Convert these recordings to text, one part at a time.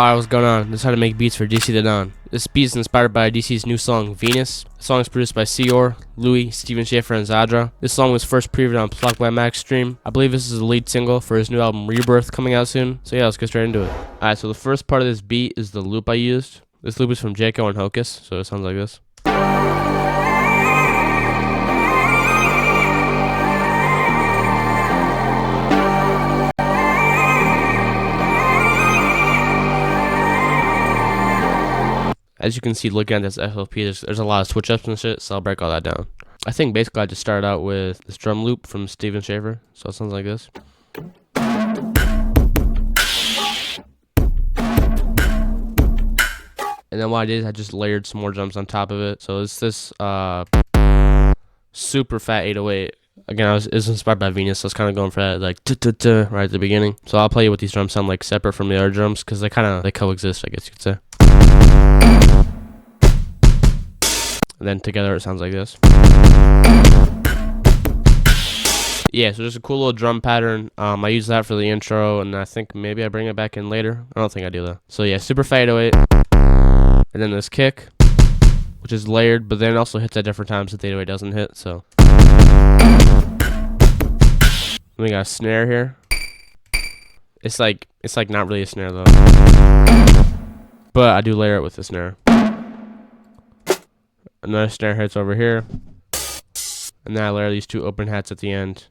Alright, what's going on? This is how to make beats for DC the Don. This beat is inspired by DC's new song, Venus. The song is produced by Seor, Louis, Steven Schaefer, and Zadra. This song was first previewed on Plaqueboy Max stream. I believe this is the lead single for his new album, Rebirth, coming out soon. So yeah, let's get straight into it. Alright, so the first part of this beat is the loop I used. This loop is from Jaco and Hocus, so it sounds like this. As you can see, looking at this FLP, there's a lot of switch ups and shit, so I'll break all that down. I think basically I just started out with this drum loop from Steven Schaefer, so it sounds like this. And then what I did is I just layered some more drums on top of it. So it's this super fat 808. Again, it was inspired by Venus, so I was kind of going for that, like, right at the beginning. So I'll play you what these drums sound like separate from the other drums, because they coexist, I guess you could say. And then together it sounds like this. Yeah, so just a cool little drum pattern. I use that for the intro, and I think maybe I bring it back in later. I don't think I do though. So yeah, super fat 808. And then this kick, which is layered, but then also hits at different times that the 808 doesn't hit, so. We got a snare here. It's like not really a snare though. But I do layer it with the snare. Another snare hits over here. And then I layer these two open hats at the end.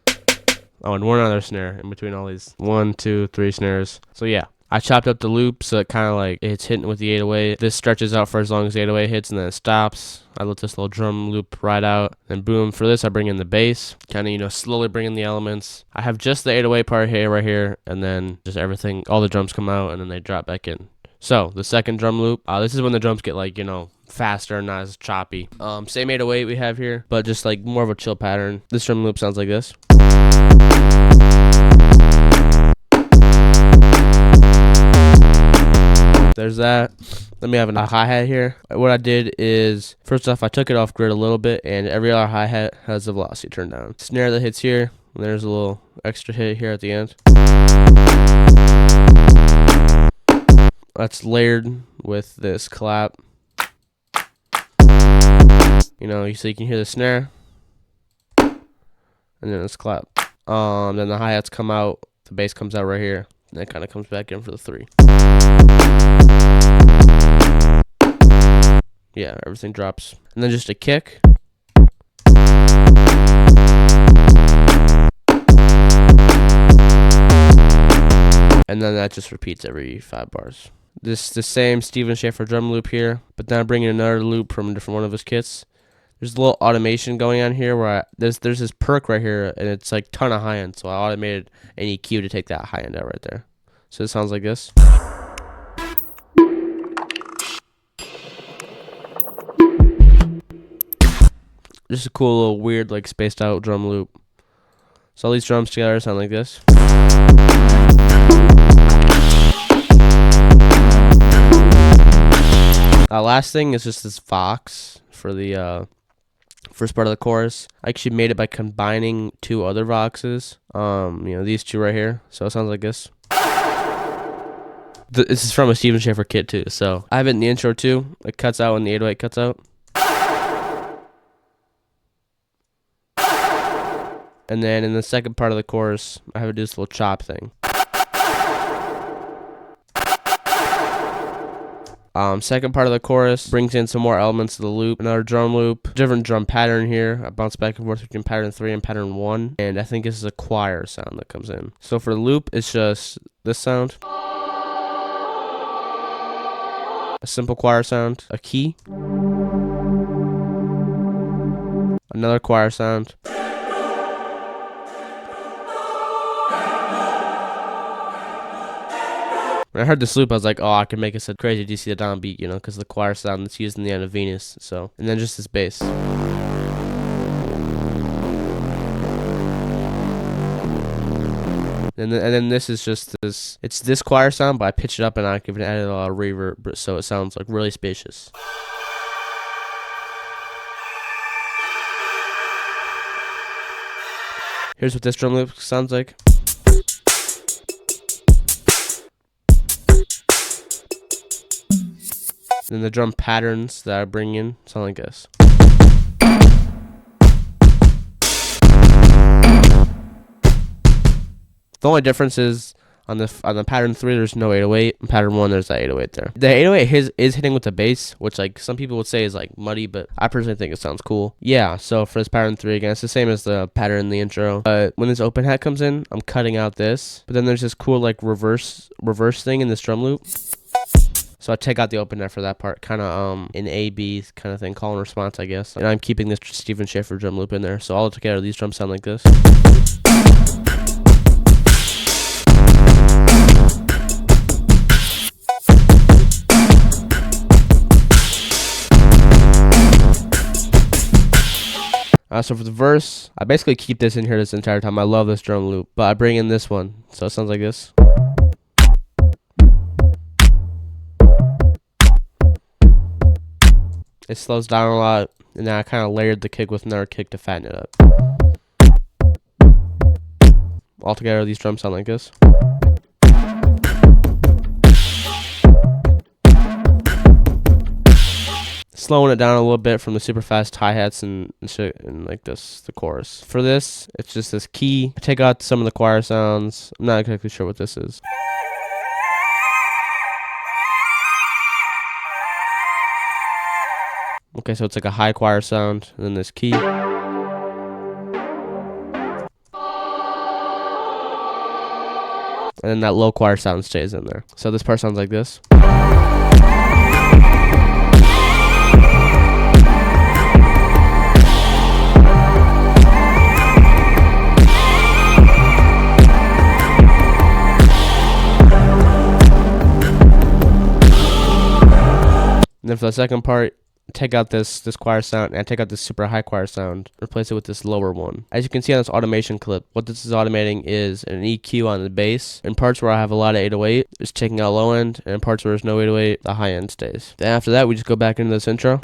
Oh, and one other snare in between all these 1, 2, 3 snares. So yeah, I chopped up the loop so it kind of like it's hitting with the 808. This stretches out for as long as the 808 hits, and then it stops. I let this little drum loop ride out. Then boom, for this I bring in the bass. Kind of, slowly bring in the elements. I have just the 808 part here, right here, and then just everything, all the drums come out and then they drop back in. So the second drum loop, this is when the drums get like, faster, not as choppy. Same 808 we have here, but just like more of a chill pattern. This drum loop sounds like this. There's that. Then we have a hi-hat here. What I did is, first off, I took it off grid a little bit, and every other hi-hat has the velocity turned down. Snare that hits here, and there's a little extra hit here at the end. That's layered with this clap. So you can hear the snare, and then this clap. Then the hi-hats come out, the bass comes out right here, and it kind of comes back in for the 3. Yeah, everything drops. And then just a kick. And then that just repeats every 5 bars. This the same Steven Schaefer drum loop here, but then I bring in another loop from a different one of his kits. There's a little automation going on here where there's this perk right here, and it's like ton of high end, so I automated an EQ to take that high end out right there. So it sounds like this. Just a cool little weird like spaced out drum loop. So all these drums together sound like this. Last thing is just this Vox for the first part of the chorus. I actually made it by combining 2 other Voxes. These 2 right here. So it sounds like this. This is from a Steven Schaefer kit too. So I have it in the intro too. It cuts out when the 808 cuts out. And then in the second part of the chorus, I have to do this little chop thing. Second part of the chorus brings in some more elements of the loop. Another drum loop, different drum pattern here. I bounce back and forth between pattern 3 and pattern 1. And I think this is a choir sound that comes in. So for the loop, it's just this sound. A simple choir sound. A key. Another choir sound. When I heard this loop, I was like, oh, I can make it a crazy DC the Don beat, because the choir sound that's used in the end of Venus. So, and then just this bass. And then this is just this. It's this choir sound, but I pitched it up and I added a lot of reverb, so it sounds like really spacious. Here's what this drum loop sounds like. Then the drum patterns that I bring in sound like this. The only difference is on the pattern 3 there's no 808. In pattern 1 there's that 808 there. The 808 is hitting with the bass, which like some people would say is like muddy, but I personally think it sounds cool. Yeah, so for this pattern 3 again, it's the same as the pattern in the intro. But when this open hat comes in, I'm cutting out this. But then there's this cool like reverse thing in this drum loop. So I take out the open hat for that part, kind of an A-B kind of thing, call and response, I guess. And I'm keeping this Steven Schaefer drum loop in there. So all together, these drums sound like this. So for the verse, I basically keep this in here this entire time. I love this drum loop, but I bring in this one. So it sounds like this. It slows down a lot, and then I kind of layered the kick with another kick to fatten it up. Altogether, these drums sound like this. Slowing it down a little bit from the super fast hi-hats and shit, and like this, the chorus. For this, it's just this key. I take out some of the choir sounds. I'm not exactly sure what this is. Okay, so it's like a high choir sound, and then this key. And then that low choir sound stays in there. So this part sounds like this. And then for the second part, take out this choir sound, and I take out this super high choir sound, replace it with this lower one. As you can see on this automation clip, what this is automating is an EQ on the bass. In parts where I have a lot of 808, it's taking out low end, and in parts where there's no 808, the high end stays. Then after that, we just go back into this intro.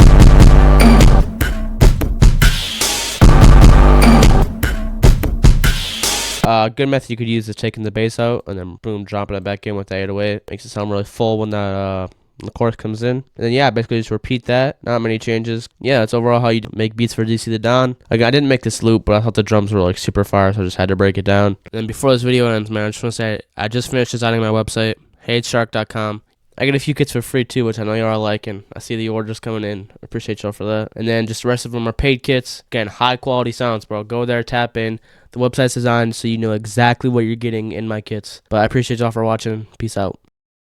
Good method you could use is taking the bass out and then boom, dropping it back in with the 808. Makes it sound really full when that the chorus comes in. And then yeah, basically just repeat that. Not many changes. Yeah, that's overall how you make beats for DC the Don. Again, I didn't make this loop, but I thought the drums were like super fire, so I just had to break it down. And then before this video ends, man, I just want to say I just finished designing my website, heyshark.com. I get a few kits for free too, which I know you're all liking. I see the orders coming in. I appreciate y'all for that. And then just the rest of them are paid kits. Again, high quality sounds, bro. Go there, tap in. The website's designed so you know exactly what you're getting in my kits. But I appreciate y'all for watching. Peace out.